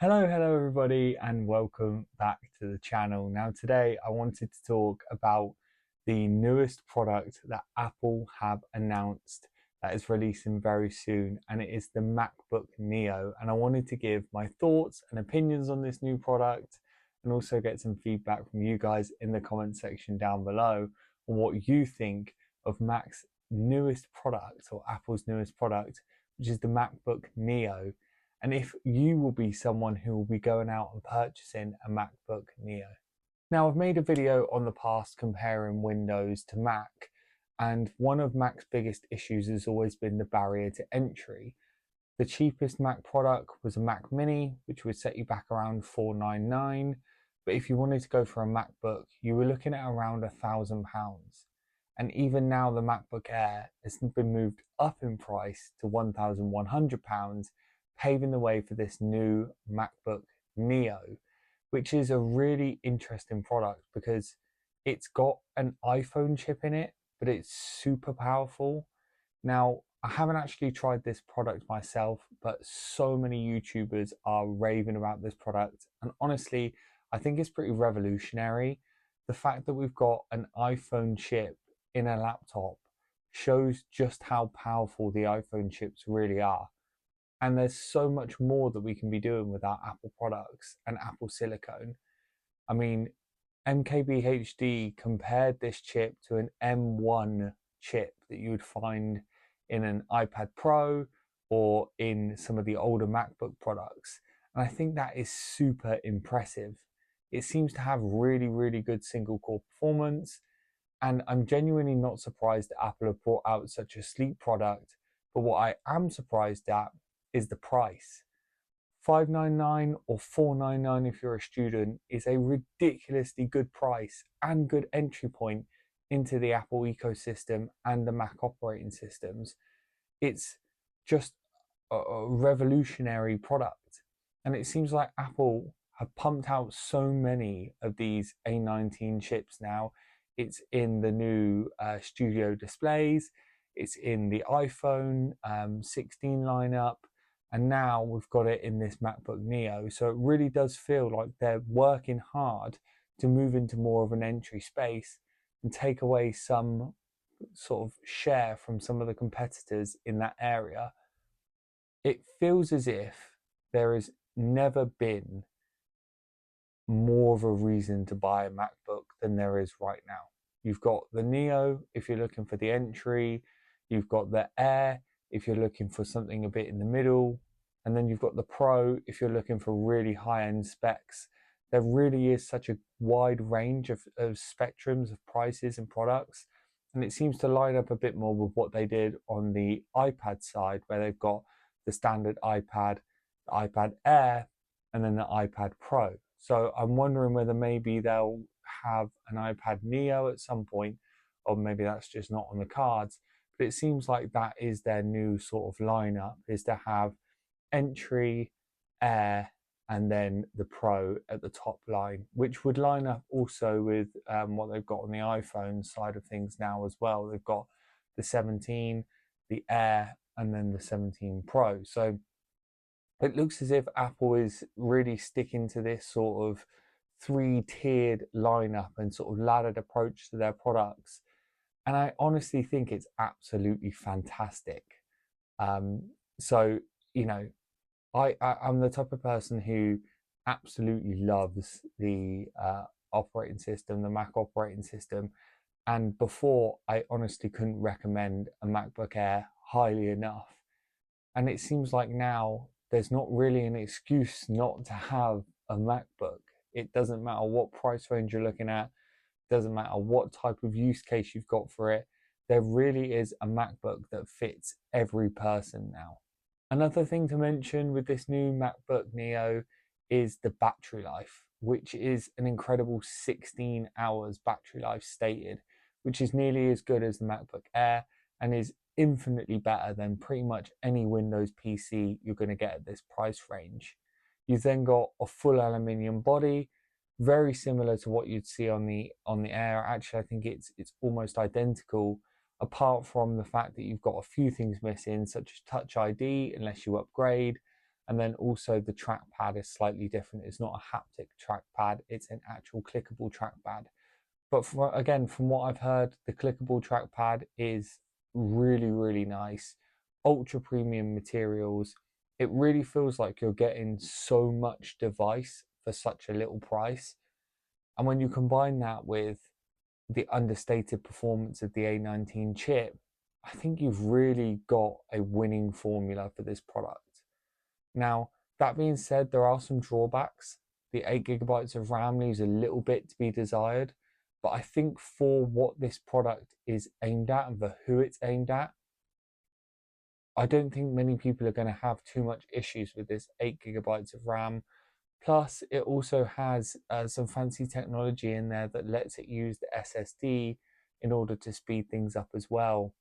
Hello everybody, and welcome back to the channel. Now today I wanted to talk about the newest product that Apple have announced that is releasing very soon, and it is the MacBook Neo. And I wanted to give my thoughts and opinions on this new product and also get some feedback from you guys in the comment section down below on what you think of Mac's newest product, or Apple's newest product, which is the MacBook Neo, and if you will be someone who will be going out and purchasing a MacBook Neo. Now, I've made a video on the past comparing Windows to Mac, and one of Mac's biggest issues has always been the barrier to entry. The cheapest Mac product was a Mac Mini, which would set you back around $499, but if you wanted to go for a MacBook, you were looking at around £1,000. And even now the MacBook Air has been moved up in price to £1,100, paving the way for this new MacBook Neo, which is a really interesting product because it's got an iPhone chip in it, but it's super powerful. Now, I haven't actually tried this product myself, but so many YouTubers are raving about this product. And honestly, I think it's pretty revolutionary. The fact that we've got an iPhone chip in a laptop shows just how powerful the iPhone chips really are. And there's so much more that we can be doing with our Apple products and Apple silicone. I mean, MKBHD compared this chip to an M1 chip that you would find in an iPad Pro or in some of the older MacBook products. And I think that is super impressive. It seems to have really good single core performance. And I'm genuinely not surprised that Apple have brought out such a sleek product. But what I am surprised at is the price. $599 or $499 if you're a student is a ridiculously good price and good entry point into the Apple ecosystem and the Mac operating systems. It's just a revolutionary product, and it seems like Apple have pumped out so many of these A19 chips now. It's in the new Studio displays, it's in the iPhone 16 lineup, and now we've got it in this MacBook Neo. So it really does feel like they're working hard to move into more of an entry space and take away some sort of share from some of the competitors in that area. It feels as if there has never been more of a reason to buy a MacBook than there is right now. You've got the Neo if you're looking for the entry, you've got the Air if you're looking for something a bit in the middle, and then you've got the Pro if you're looking for really high-end specs. There really is such a wide range of spectrums of prices and products, and it seems to line up a bit more with what they did on the iPad side, where they've got the standard iPad, the iPad Air, and then the iPad Pro. So I'm wondering whether maybe they'll have an iPad Neo at some point, or maybe that's just not on the cards. But it seems like that is their new sort of lineup, is to have entry, Air, and then the Pro at the top line, which would line up also with what they've got on the iPhone side of things now as well. They've got the 17, the Air, and then the 17 Pro. So it looks as if Apple is really sticking to this sort of three-tiered lineup and sort of laddered approach to their products. And I honestly think it's absolutely fantastic. So, you know, I'm the type of person who absolutely loves the operating system, the Mac operating system. And before, I honestly couldn't recommend a MacBook Air highly enough. And it seems like now there's not really an excuse not to have a MacBook. It doesn't matter what price range you're looking at, doesn't matter what type of use case you've got for it. There really is a MacBook that fits every person now. Another thing to mention with this new MacBook Neo is the battery life, which is an incredible 16 hours battery life stated, which is nearly as good as the MacBook Air and is infinitely better than pretty much any Windows PC you're going to get at this price range. You've then got a full aluminium body, very similar to what you'd see on the Air. Actually, I think it's almost identical, apart from the fact that you've got a few things missing, such as Touch ID, unless you upgrade, And then also the trackpad is slightly different. It's not a haptic trackpad, it's an actual clickable trackpad. But again, from what I've heard, the clickable trackpad is really, really nice. Ultra premium materials. It really feels like you're getting so much device for such a little price. And when you combine that with the understated performance of the A19 chip, I think you've really got a winning formula for this product. Now, that being said, there are some drawbacks. The 8 GB of RAM leaves a little bit to be desired, but I think for what this product is aimed at and for who it's aimed at, I don't think many people are going to have too much issues with this 8 GB of RAM. Plus, it also has some fancy technology in there that lets it use the SSD in order to speed things up as well.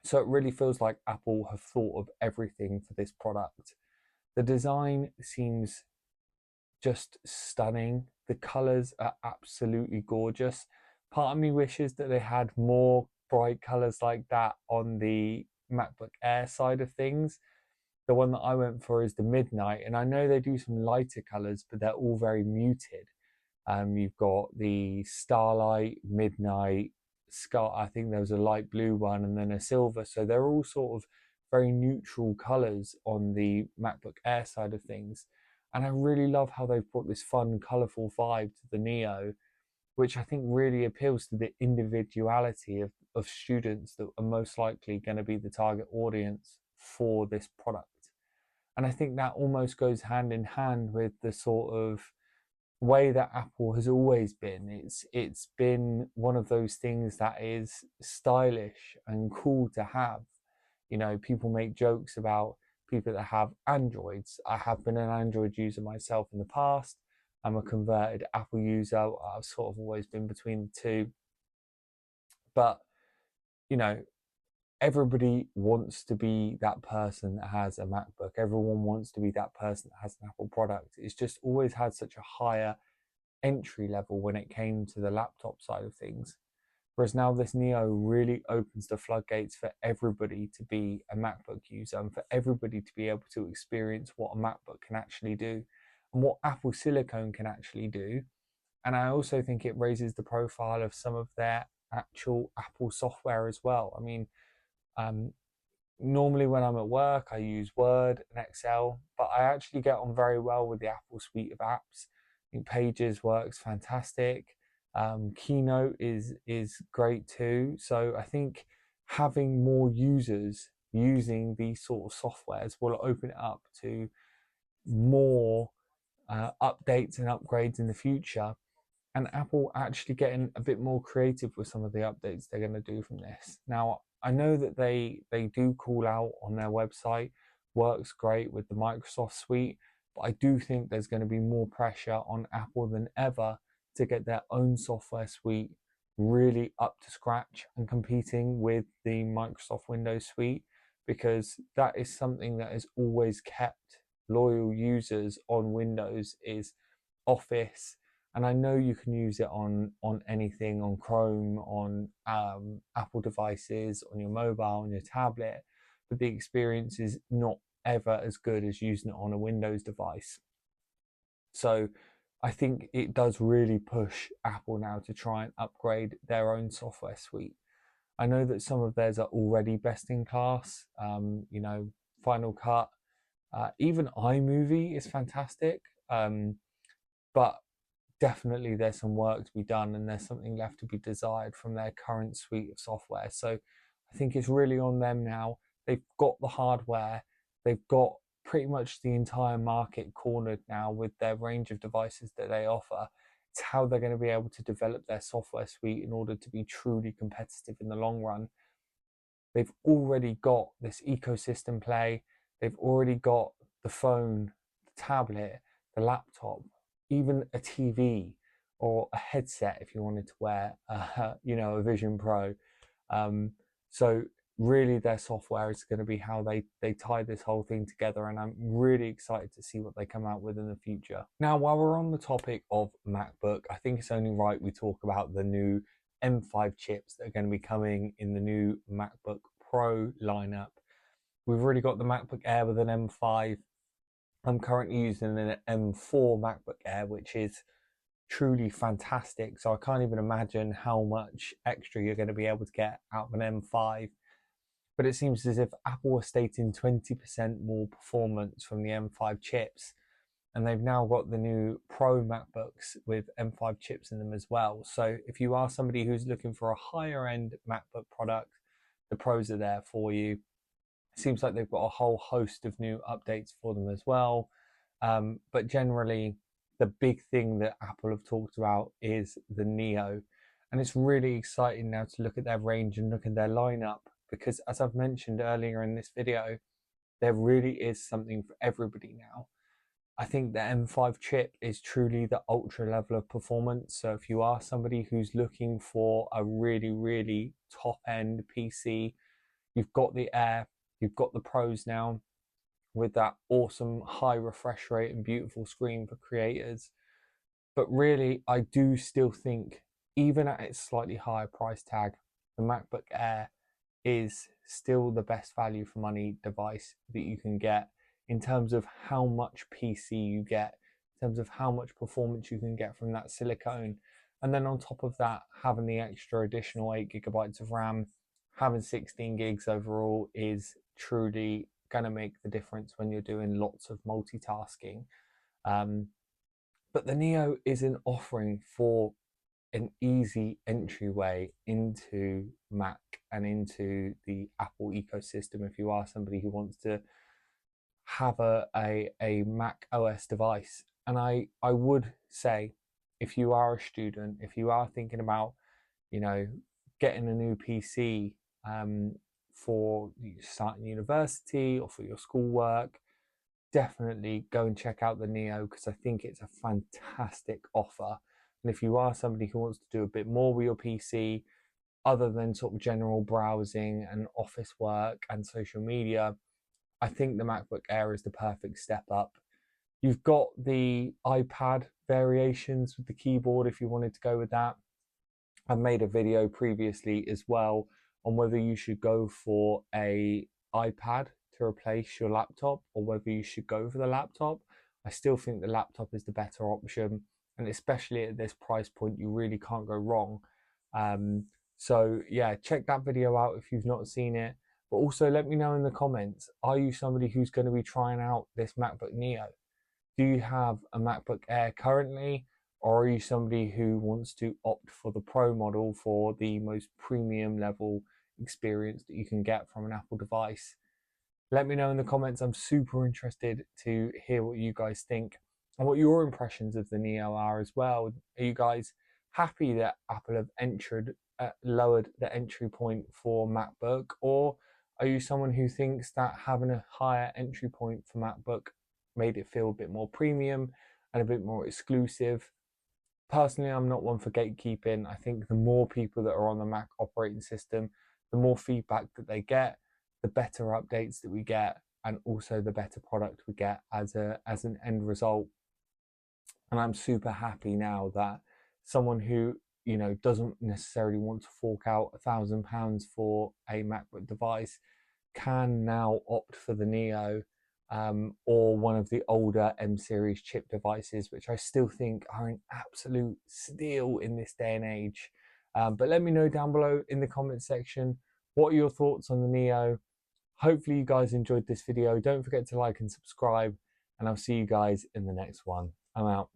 So it really feels like Apple have thought of everything for this product. The design seems just stunning. The colors are absolutely gorgeous. Part of me wishes that they had more bright colors like that on the MacBook Air side of things. The one that I went for is the Midnight, and I know they do some lighter colors, but they're all very muted. You've got the Starlight, Midnight, Sky. I think there was a light blue one, and then a silver. So they're all sort of very neutral colors on the MacBook Air side of things. And I really love how they've brought this fun, colorful vibe to the Neo, which I think really appeals to the individuality of students that are most likely going to be the target audience for this product. And I think that almost goes hand in hand with the sort of way that Apple has always been. It's been one of those things that is stylish and cool to have. You know, people make jokes about people that have Androids. I have been an Android user myself in the past. I'm a converted Apple user. I've sort of always been between the two. But, you know, everybody wants to be that person that has a MacBook. Everyone wants to be that person that has an Apple product. It's just always had such a higher entry level when it came to the laptop side of things. Whereas now this Neo really opens the floodgates for everybody to be a MacBook user and for everybody to be able to experience what a MacBook can actually do and what Apple Silicon can actually do. And I also think it raises the profile of some of their actual Apple software as well. I mean, normally when I'm at work, I use Word and Excel, but I actually get on very well with the Apple suite of apps. I think Pages works fantastic. Keynote is great too. So I think having more users using these sort of softwares will open it up to more updates and upgrades in the future. And Apple actually getting a bit more creative with some of the updates they're going to do from this. Now, I know that they do call out on their website, works great with the Microsoft suite, but I do think there's going to be more pressure on Apple than ever to get their own software suite really up to scratch and competing with the Microsoft Windows suite, because that is something that has always kept loyal users on Windows is Office. And I know you can use it on anything, on Chrome, on Apple devices, on your mobile, on your tablet, but the experience is not ever as good as using it on a Windows device. So I think it does really push Apple now to try and upgrade their own software suite. I know that some of theirs are already best in class, you know, Final Cut, even iMovie is fantastic, but definitely there's some work to be done and there's something left to be desired from their current suite of software. So I think it's really on them now. They've got the hardware, they've got pretty much the entire market cornered now with their range of devices that they offer. It's how they're going to be able to develop their software suite in order to be truly competitive in the long run. They've already got this ecosystem play, they've already got the phone, the tablet, the laptop, even a TV or a headset if you wanted to wear, you know, a Vision Pro. So really their software is going to be how they tie this whole thing together, and I'm really excited to see what they come out with in the future. Now, while we're on the topic of MacBook, I think it's only right we talk about the new M5 chips that are going to be coming in the new MacBook Pro lineup. We've already got the MacBook Air with an M5. I'm currently using an M4 MacBook Air, which is truly fantastic. So I can't even imagine how much extra you're going to be able to get out of an M5. But it seems as if Apple was stating 20% more performance from the M5 chips, and they've now got the new Pro MacBooks with M5 chips in them as well. So if you are somebody who's looking for a higher end MacBook product, the Pros are there for you. It seems like they've got a whole host of new updates for them as well. But generally, the big thing that Apple have talked about is the Neo. And it's really exciting now to look at their range and look at their lineup, because as I've mentioned earlier in this video, there really is something for everybody now. I think the M5 chip is truly the ultra level of performance. So if you are somebody who's looking for a really, really top end PC, you've got the Air, you've got the Pros now with that awesome high refresh rate and beautiful screen for creators. But really, I do still think, even at its slightly higher price tag, the MacBook Air is still the best value for money device that you can get in terms of how much PC you get, in terms of how much performance you can get from that silicone. And then on top of that, having the extra additional 8 GB of RAM, having 16 gigs overall is truly going to make the difference when you're doing lots of multitasking. But the Neo is an offering for an easy entryway into Mac and into the Apple ecosystem if you are somebody who wants to have a Mac OS device. And I would say, if you are a student, if you are thinking about, getting a new PC for starting university or for your schoolwork, definitely go and check out the Neo, because I think it's a fantastic offer. And if you are somebody who wants to do a bit more with your PC, other than sort of general browsing and office work and social media, I think the MacBook Air is the perfect step up. You've got the iPad variations with the keyboard if you wanted to go with that. I've made a video previously as well on whether you should go for a iPad to replace your laptop or whether you should go for the laptop. I still think the laptop is the better option, and especially at this price point, you really can't go wrong. So yeah, check that video out if you've not seen it. But also let me know in the comments, are you somebody who's going to be trying out this MacBook Neo? Do you have a MacBook Air currently, or are you somebody who wants to opt for the Pro model for the most premium level experience that you can get from an Apple device? Let me know in the comments. I'm super interested to hear what you guys think and what your impressions of the Neo are as well. Are you guys happy that Apple have lowered the entry point for MacBook, or are you someone who thinks that having a higher entry point for MacBook made it feel a bit more premium and a bit more exclusive? Personally, I'm not one for gatekeeping. I think the more people that are on the Mac operating system, the more feedback that they get, the better updates that we get, and also the better product we get as an end result. And I'm super happy now that someone who doesn't necessarily want to fork out £1,000 for a MacBook device can now opt for the Neo, or one of the older M series chip devices, which I still think are an absolute steal in this day and age. But let me know down below in the comment section, what are your thoughts on the Neo? Hopefully you guys enjoyed this video. Don't forget to like and subscribe, and I'll see you guys in the next one. I'm out.